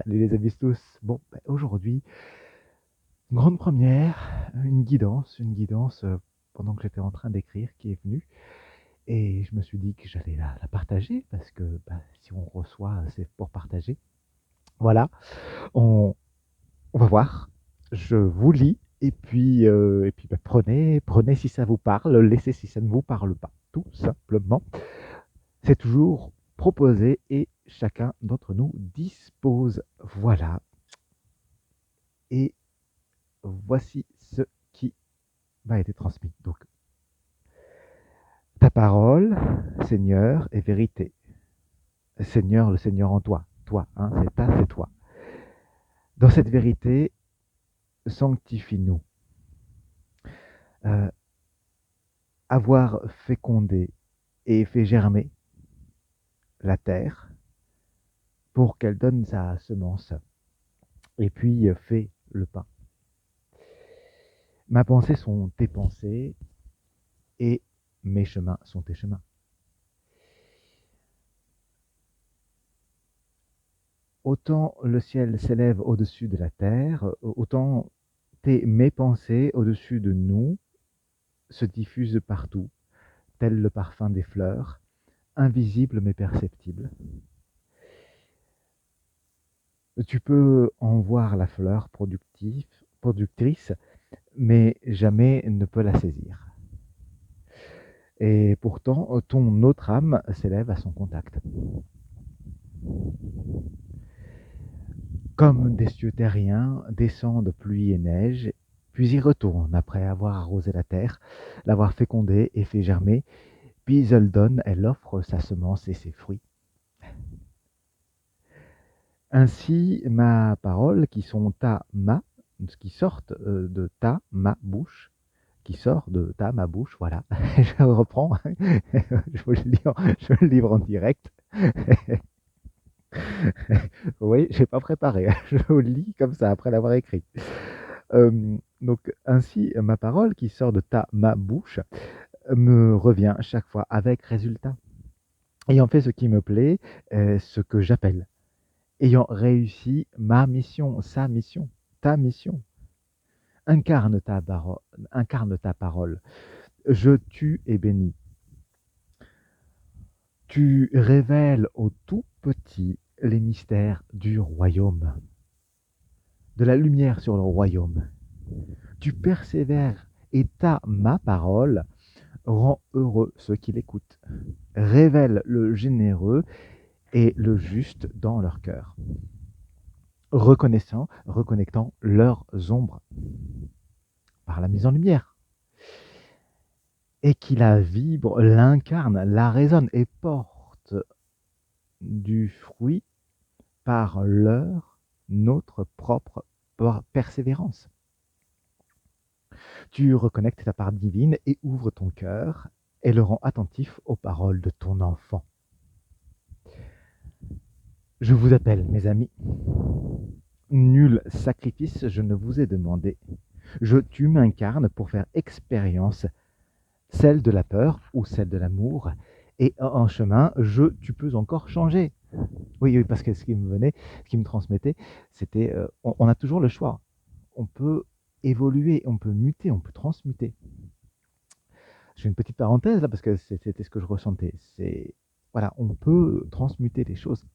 Salut les amis tous. Bon, aujourd'hui, une grande première, une guidance pendant que j'étais en train d'écrire qui est venue. Et je me suis dit que j'allais la partager parce que si on reçoit, c'est pour partager. Voilà, on, on va voir. Je vous lis et puis prenez si ça vous parle, laissez si ça ne vous parle pas, tout simplement. C'est toujours proposé et chacun d'entre nous dispose. Voilà. Et voici ce qui m'a été transmis. Donc, ta parole, Seigneur, est vérité. Seigneur, le Seigneur en toi. Toi, hein, c'est toi. Dans cette vérité, sanctifie-nous. Euh, avoir fécondé et fait germer la terre pour qu'elle donne sa semence et puis fait le pain. Mes pensées sont tes pensées et mes chemins sont tes chemins. Autant le ciel s'élève au-dessus de la terre, autant mes pensées au-dessus de nous se diffusent partout, tel le parfum des fleurs, invisible mais perceptible. Tu peux en voir la fleur productrice, mais jamais ne peut la saisir. Et pourtant, ton autre âme s'élève à son contact. Comme des cieux terriens descendent pluie et neige, puis y retournent après avoir arrosé la terre, l'avoir fécondée et fait germer, puis elle offre sa semence et ses fruits. Ainsi, ma parole, qui sont qui sortent de qui sort de ma bouche, voilà. Je reprends, je le livre en direct. Oui, j'ai pas préparé, je le lis comme ça après l'avoir écrit. Donc, ainsi, ma parole qui sort de ma bouche me revient chaque fois avec résultat. Ayant fait ce qui me plaît, ce que j'appelle. Ayant réussi ma mission, sa mission, ta mission. Incarne ta parole. Je tue et bénis. Tu révèles aux tout petits les mystères du royaume, de la lumière sur le royaume. Tu persévères et ma parole rend heureux ceux qui l'écoutent. Révèle le généreux et le juste dans leur cœur, reconnectant leurs ombres par la mise en lumière. Et qui la vibre, l'incarne, la résonne et porte du fruit par notre propre persévérance. Tu reconnectes ta part divine et ouvres ton cœur et le rends attentif aux paroles de ton enfant. Je vous appelle, mes amis. Nul sacrifice je ne vous ai demandé. Tu m'incarnes pour faire expérience, celle de la peur ou celle de l'amour. Et en chemin, tu peux encore changer. Oui, parce que ce qui me transmettait, c'était, on a toujours le choix. On peut évoluer, on peut muter, on peut transmuter. Je fais une petite parenthèse là parce que c'était ce que je ressentais. Voilà, on peut transmuter les choses.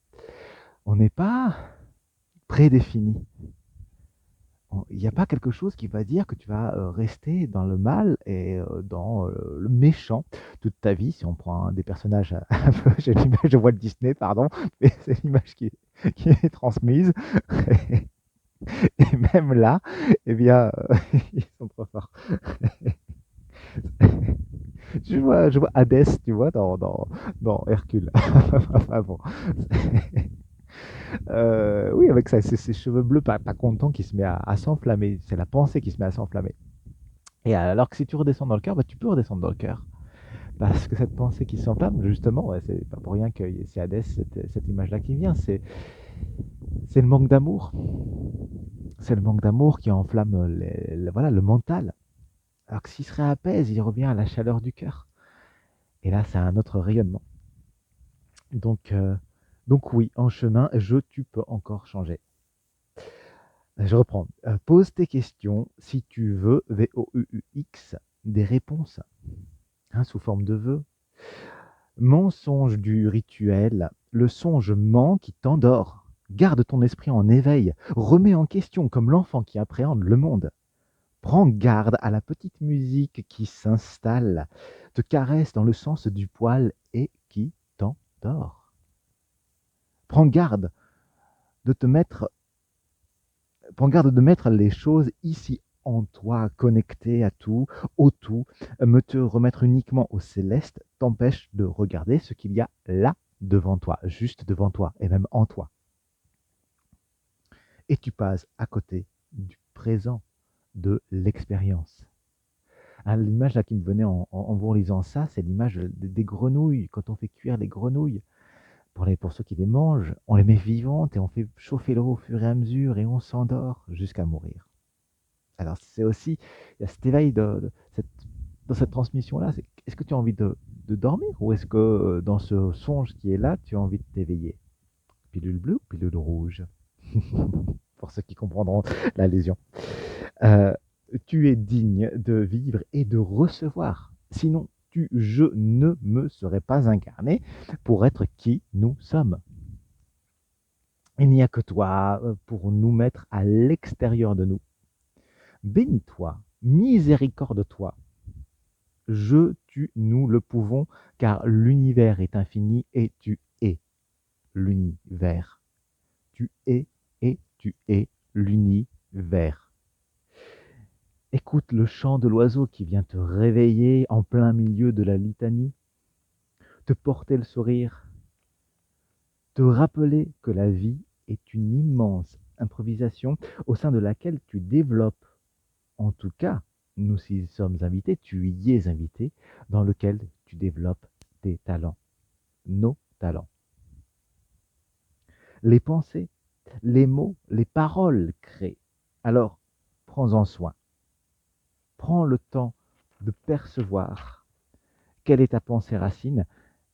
On n'est pas prédéfini. Il n'y a pas quelque chose qui va dire que tu vas rester dans le mal et dans le méchant toute ta vie. Si on prend des personnages, j'ai l'image de Walt Disney, pardon, mais c'est l'image qui est transmise. Et même là, eh bien, ils sont trop forts. Je vois Hadès, tu vois, dans Hercule. Enfin bon. Oui, avec ses cheveux bleus pas contents qui se met à s'enflammer. C'est la pensée qui se met à s'enflammer. Et alors que si tu redescends dans le cœur, tu peux redescendre dans le cœur. Parce que cette pensée qui s'enflamme, justement, ouais, c'est pas pour rien que c'est Hadès, cette image-là qui vient. C'est le manque d'amour. C'est le manque d'amour qui enflamme voilà, le mental. Alors que s'il se réapaise, il revient à la chaleur du cœur. Et là, c'est un autre rayonnement. Donc oui, en chemin, tu peux encore changer. Je reprends. Pose tes questions si tu veux, V-O-U-U-X, des réponses, hein, sous forme de vœux. Mensonge du rituel, le songe ment qui t'endort. Garde ton esprit en éveil, remets en question comme l'enfant qui appréhende le monde. Prends garde à la petite musique qui s'installe, te caresse dans le sens du poil et qui t'endort. Prends garde de te mettre Prends garde de mettre les choses ici en toi, connectées à tout, au tout. Me te remettre uniquement au céleste t'empêche de regarder ce qu'il y a là devant toi, juste devant toi et même en toi. Et tu passes à côté du présent, de l'expérience. Ah, l'image là qui me venait en vous lisant ça, c'est l'image des grenouilles, quand on fait cuire les grenouilles. Pour ceux qui les mangent, on les met vivantes et on fait chauffer l'eau au fur et à mesure et on s'endort jusqu'à mourir. Alors c'est aussi, il y a cet éveil dans cette transmission-là. Est-ce que tu as envie de dormir ou est-ce que dans ce songe qui est là, tu as envie de t'éveiller? Pilule bleue ou pilule rouge? Pour ceux qui comprendront l'allusion. Euh, Tu es digne de vivre et de recevoir. Sinon, je ne me serais pas incarné pour être qui nous sommes. Il n'y a que toi pour nous mettre à l'extérieur de nous. Bénis-toi, miséricorde-toi. Nous le pouvons, car l'univers est infini et tu es l'univers. Tu es et tu es l'univers. Écoute le chant de l'oiseau qui vient te réveiller en plein milieu de la litanie, te porter le sourire, te rappeler que la vie est une immense improvisation au sein de laquelle tu développes, en tout cas, nous y sommes invités, tu y es invité, dans lequel tu développes tes talents, nos talents. Les pensées, les mots, les paroles créent. Alors, prends-en soin. Prends le temps de percevoir quelle est ta pensée racine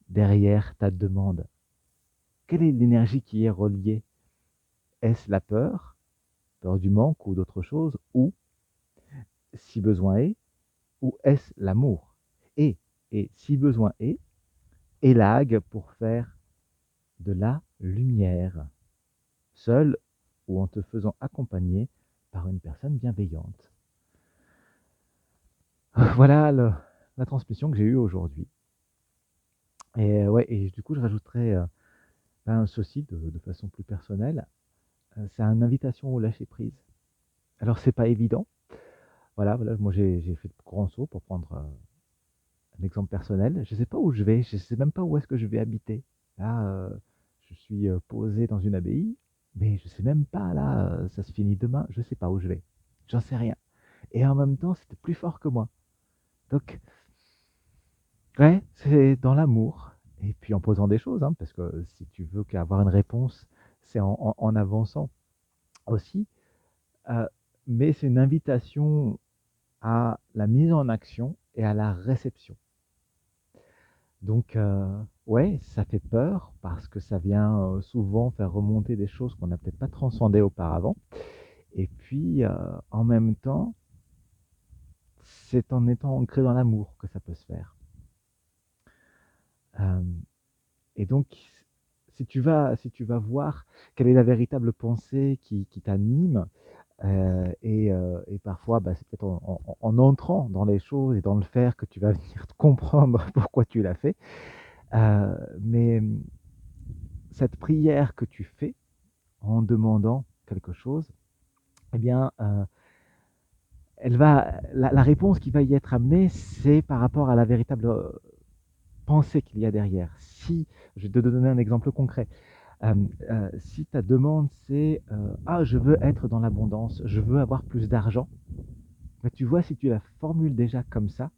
derrière ta demande. Quelle est l'énergie qui est reliée? Est-ce la peur, peur du manque ou d'autre chose, ou, si besoin est, ou est-ce l'amour? Et, si besoin est, élague pour faire de la lumière, seul ou en te faisant accompagner par une personne bienveillante. Voilà la transmission que j'ai eue aujourd'hui. Et ouais, et du coup, je rajouterais ceci de façon plus personnelle. C'est une invitation au lâcher prise. Alors, c'est pas évident. Voilà, moi j'ai fait de grands sauts pour prendre un exemple personnel. Je sais pas où je vais, je sais même pas où est-ce que je vais habiter. Là, je suis posé dans une abbaye, mais je sais même pas, là, ça se finit demain, je sais pas où je vais. J'en sais rien. Et en même temps, c'était plus fort que moi. Donc, ouais, c'est dans l'amour. Et puis en posant des choses, hein, parce que si tu veux qu'avoir une réponse, c'est en avançant aussi. Euh, mais c'est une invitation à la mise en action et à la réception. Donc, ouais, ça fait peur parce que ça vient souvent faire remonter des choses qu'on n'a peut-être pas transcendées auparavant. Et puis, en même temps, c'est en étant ancré dans l'amour que ça peut se faire. Euh, et donc, si tu vas voir quelle est la véritable pensée qui t'anime, et parfois, bah, c'est peut-être en entrant dans les choses et dans le faire que tu vas venir comprendre pourquoi tu l'as fait. Mais cette prière que tu fais en demandant quelque chose, eh bien, la réponse qui va y être amenée, c'est par rapport à la véritable pensée qu'il y a derrière. Si, je vais te donner un exemple concret. Si ta demande c'est ah, je veux être dans l'abondance, je veux avoir plus d'argent, mais tu vois, si tu la formules déjà comme ça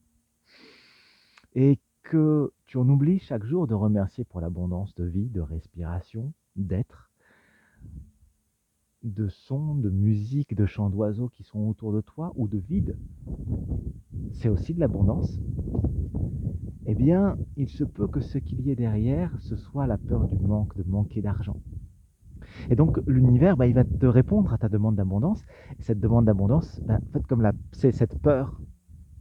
et que tu en oublies chaque jour de remercier pour l'abondance de vie, de respiration, d'être, de sons, de musique, de chants d'oiseaux qui sont autour de toi ou de vide, c'est aussi de l'abondance, eh bien, il se peut que ce qu'il y ait derrière, ce soit la peur du manque, de manquer d'argent. Et donc, l'univers, il va te répondre à ta demande d'abondance. Et cette demande d'abondance, en fait, comme c'est cette peur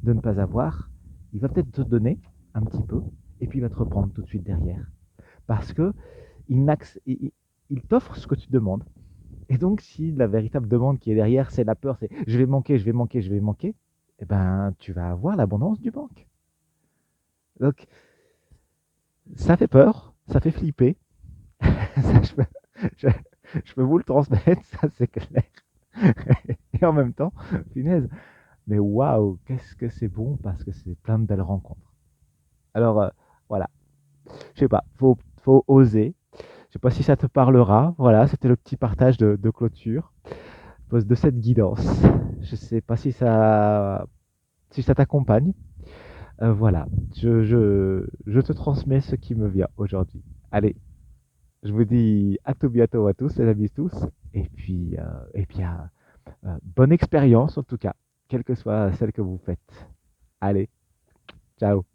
de ne pas avoir, il va peut-être te donner un petit peu, et puis il va te reprendre tout de suite derrière. Parce que il t'offre ce que tu demandes. Et donc, si la véritable demande qui est derrière, c'est la peur, c'est je vais manquer, je vais manquer, je vais manquer, eh ben, tu vas avoir l'abondance du manque. Donc, ça fait peur, ça fait flipper. Ça, je- je peux vous le transmettre, ça c'est clair. Et en même temps, punaise, mais waouh, qu'est-ce que c'est bon parce que c'est plein de belles rencontres. Alors, voilà, je sais pas, faut oser. Je sais pas si ça te parlera. Voilà, c'était le petit partage de clôture de cette guidance. Je sais pas si ça t'accompagne. Voilà, je te transmets ce qui me vient aujourd'hui. Allez, je vous dis à tout bientôt à tous, les amis tous. Et puis, bonne expérience en tout cas, quelle que soit celle que vous faites. Allez, ciao.